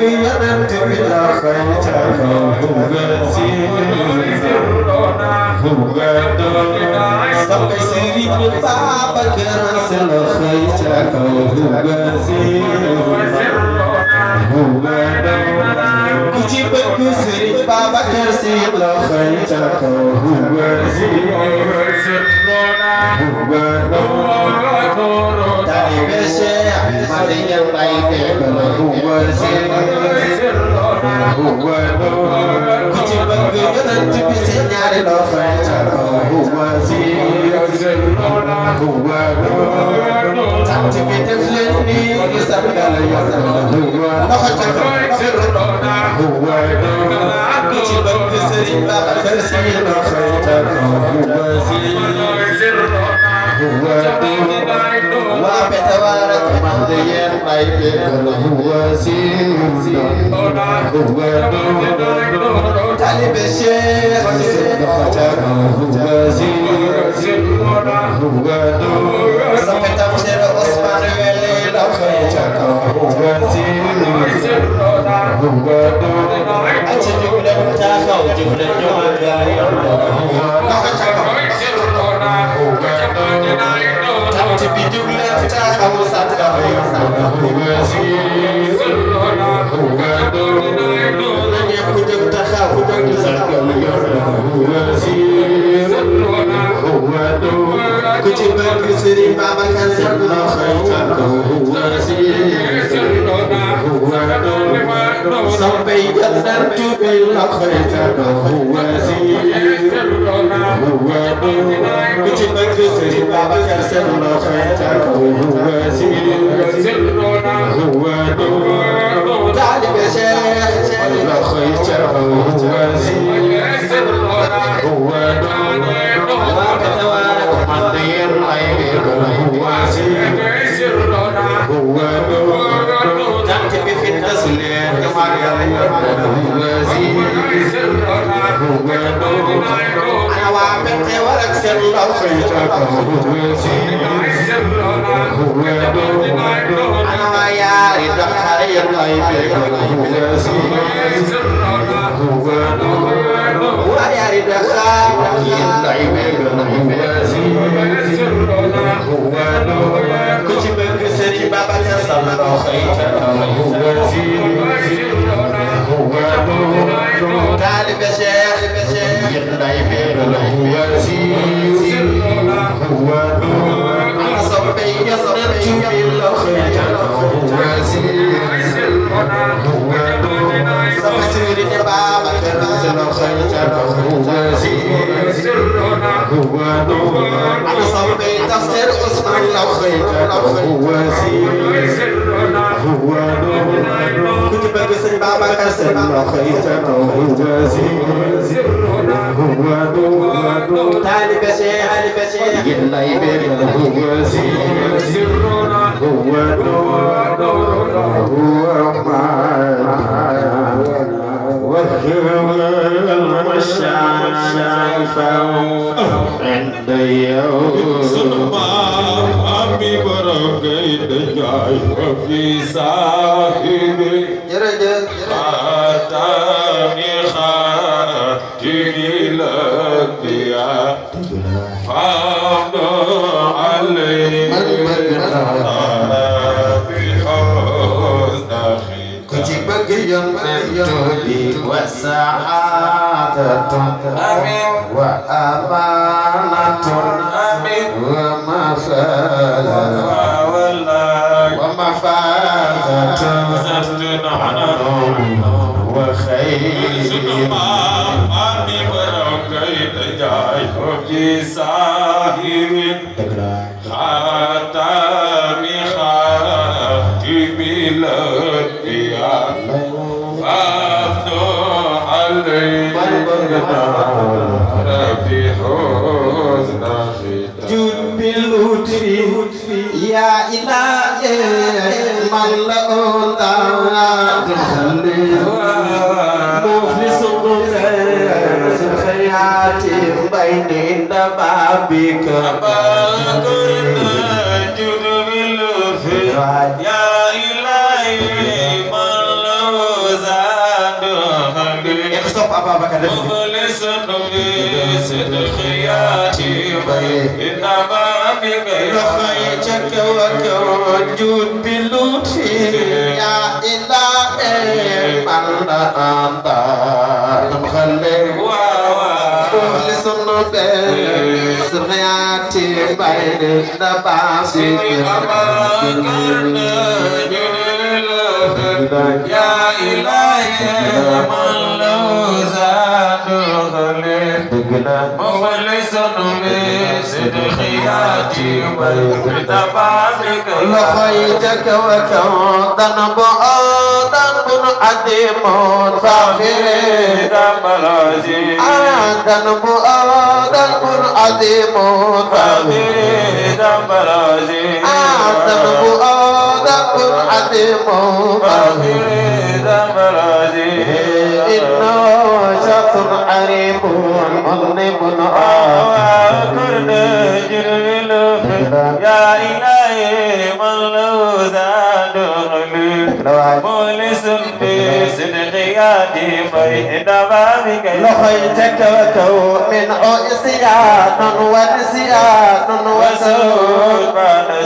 ينام تبلا خيتك sampai siri betapa kerasa khayta kau hugasi kuci beku siri betapa kerasa khayta kau hugasi dari bese mari yang baik kalau hugasi kuci beku nanti bisa nyari khayta kau hugasi Tanti kita sendiri kita bergaya Aku coba kesering bapa tersihir Wa petawara kemandian baik Tali besyek sampai tafsir Osman Weli aja juga takau juga tapi juga takau satkau nanya pujuk takau kucing bagi sering bapa kasih sampai jatuh tubil kucing bagi sering bapa kasih tadi Ya ilahi مخلصا بصدق ياتي إنما بك لخيتك وكوجود بلطف يا إلهي من أنت المخلق مخلص بصدقياتي بين النباسي يا إلهي من لو زاد خلق مخلص بصدقياتي بين نباسك لخيتك وكودا بعدا عظيم فاخر ذنب آدم عظيم فاخر ذنب آدم عظيم فاخر إنه شخص عريب مظلم يا إلهي من لو زاد مولس بصدقياتي بين بابك لخيتك وكو من عصيان ونسيان وسوء بعد من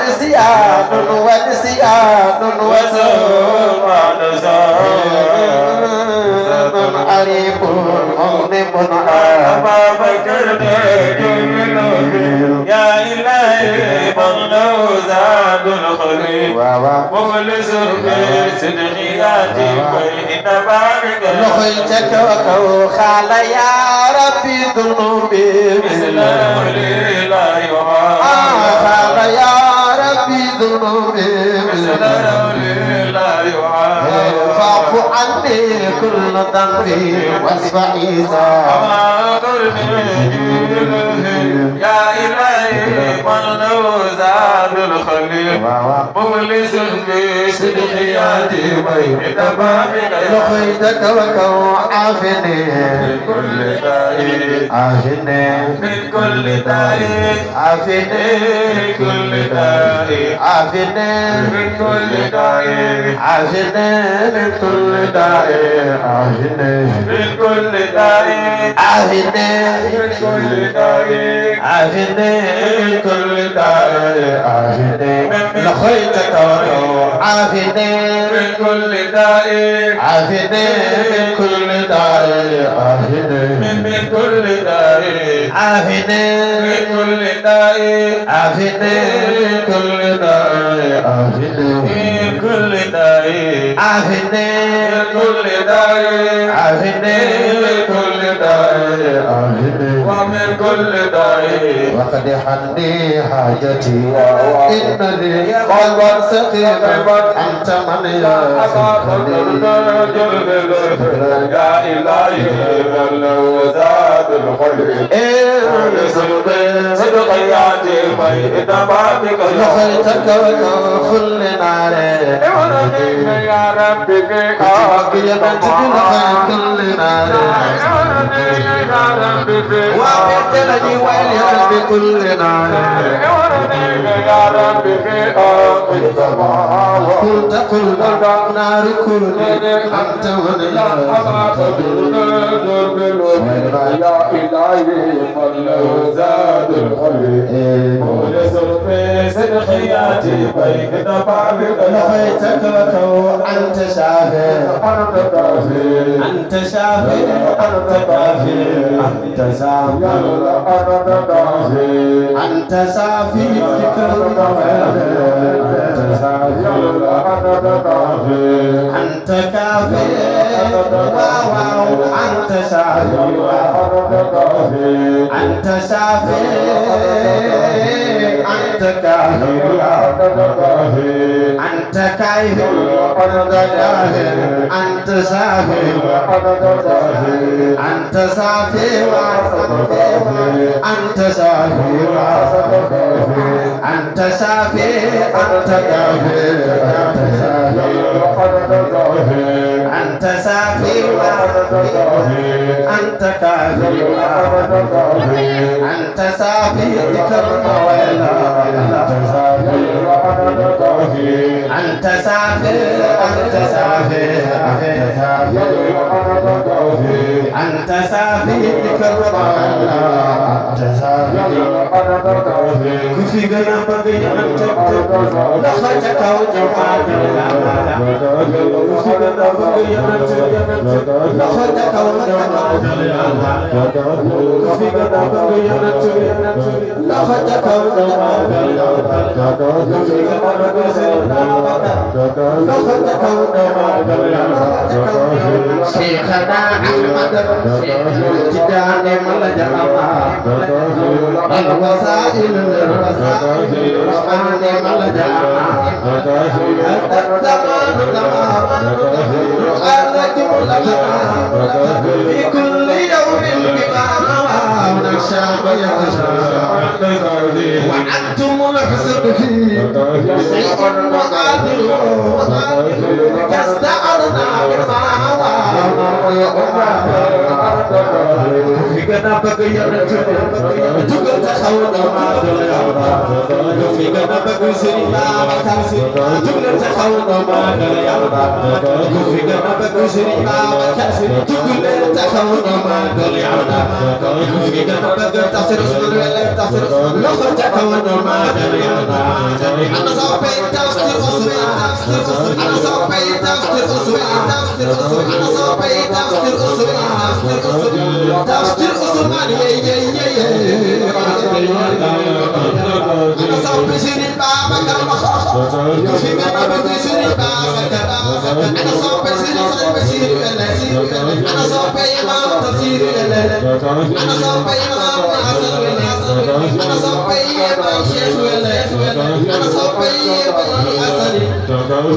عصيان ونسيان وسوء بعد عريب مظلم أبا بكر يا إلهي من لو زاد الخليل مخلص بصدقياتي بين بابك لخيتك وكو خال يا ربي ذنوبي مثل لا يعاد خال يا ربي ذنوبي مثل لا يعاد فاعف عني كل ذنب واصفح يا إلهي من لو زاد الخليل مخلص بصدقياتي بين بابك لخيتك وكو عافني من كل داء عافني من كل داء عافني من كل داء عافني من كل داء عافني من كل داء عافني من كل داء عافني من كل داء عافني من كل داء عافني لخيتك وكو عافني من كل داء عافني من كل داء عافني من كل داء عافني من كل داء عافني من كل داء عافني من كل داء عافني من كل داء عافني من كل داء عافني ومن كل داء وقد حني حاجتي إن لي قلبا سقيما أنت من يا إلهي من لو زاد الخلق صدقياتي بين بابك لخيتك وكل نار يا ربي فيك قيمتك لخيت كل نار يا ربي فيك وابتلني واليا بكل نار يا ربي فيك قلت نار كل أنت ولي يا إلهي من لو زاد الخلق ونزل في صدقياتي بين بابك لخيتك وكو أنت شافي أنت كافي أنت شافي أنت كافي أنت شافي أنت كافي أنت شافي ذكر أنت شافي أنت كافي واو أنت شافي أنت شافي أنت كافي أنت كافي أنت شافي أنت شافي أنت شافي أنت شافي أنت كافي أنت شافي أنت كافي أنت شافي ذكر ويلا أنت شافي أنت شافي أنت شافي أنت سافي كربلاء أنت سافي كفي قنا بقي أنت لخرجك وجمعك كفي قنا بقي أنت لخرجك وجمعك كفي قنا بقي أنت لخرجك وجمعك كفي قنا بقي شيخنا أحمد تجاني ملجأ الوسائل الرحمن ملجأ الزمان الرجم في كل يوم بما ونشاء وأنتم الحسن فيه سيد وقادر كاستعرنا في قنا بقي جوجل تخونا في قنا بقي سرينا مكاسي جوجل تخونا في قنا بقي سرينا مكاسي جوجل تخونا في قنا بقي تصير تصير لخ تخونا أنا صوبي تصير أنا صوبي تصير أنا صوبي تصير أسمان أنا صوبي سيري بابا كلام في قنا بقي سيري بابا كلام أنا صوبي سيري أنا صوبي إمام تفسير أنا صوبي إمام حسن أنا صوبي إمام شيخ أنا صوبي إمام حسن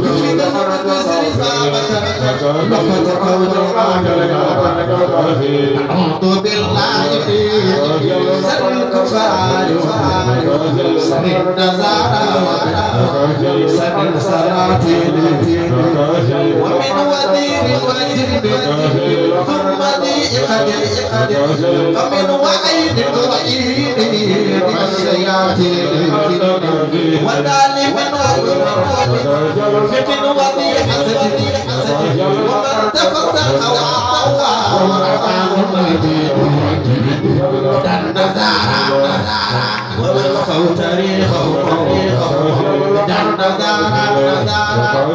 في قنا بقي سيري بابا أعوذ بالله من شر الكفار شر النزارى شر السلاطين ومن وزير وجر ثم ضيق فمن وعيد وعيد الشياطين وظالم فتن وضيق ومن تفتح ومن خفوا تاريخه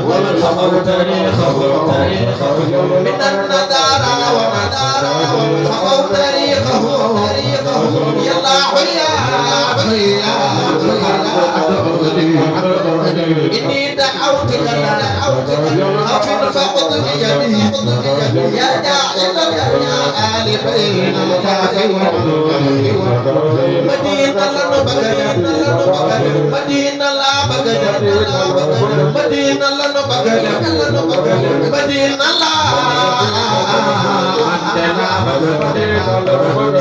ومن خفوا تاريخه من الندارة ومن خفوا تاريخه يلا حيا إني دعوتك خفن فقد بيدي يا جاعل يا آل بين مدينة لنا بغداد مدينة لا بغداد مدينة لنا بغداد مدينة لا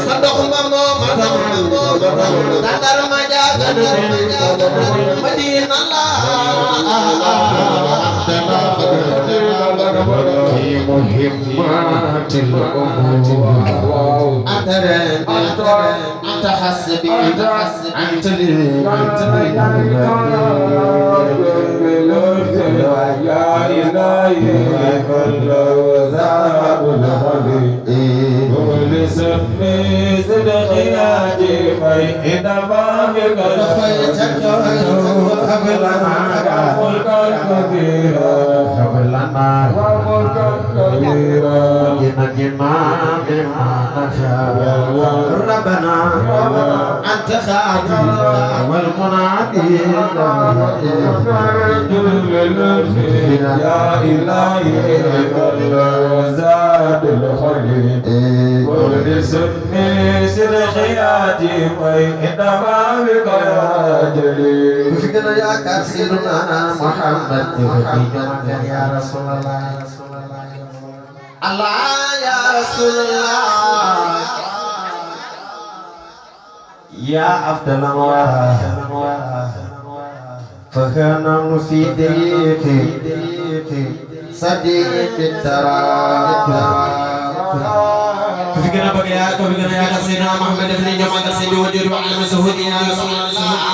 صدق ماما تدر مجاز مدينة لا في مهمات الأمور أنت حسبي أنت لي يا إلهي فالوزاب الحبيب ولسمي صدقياتي فإنما بك قبلنا ملكا كبيرا قبلنا ملكا كبيرا جنا بما نشاء ربنا أنت خادم والمنادي يا إلهي والزاد الخليل ولسمي صدقياتي فإنما بك جليل فكنا يا كاسرنا محمد يا رسول الله الله يا رسول الله يا أفضل الورى فكان في ضيقي صديق التراك فكنا بقيا كفكنا يا سيدنا محمد بن جمال سيدي وجود وعلم سهودي يا رسول الله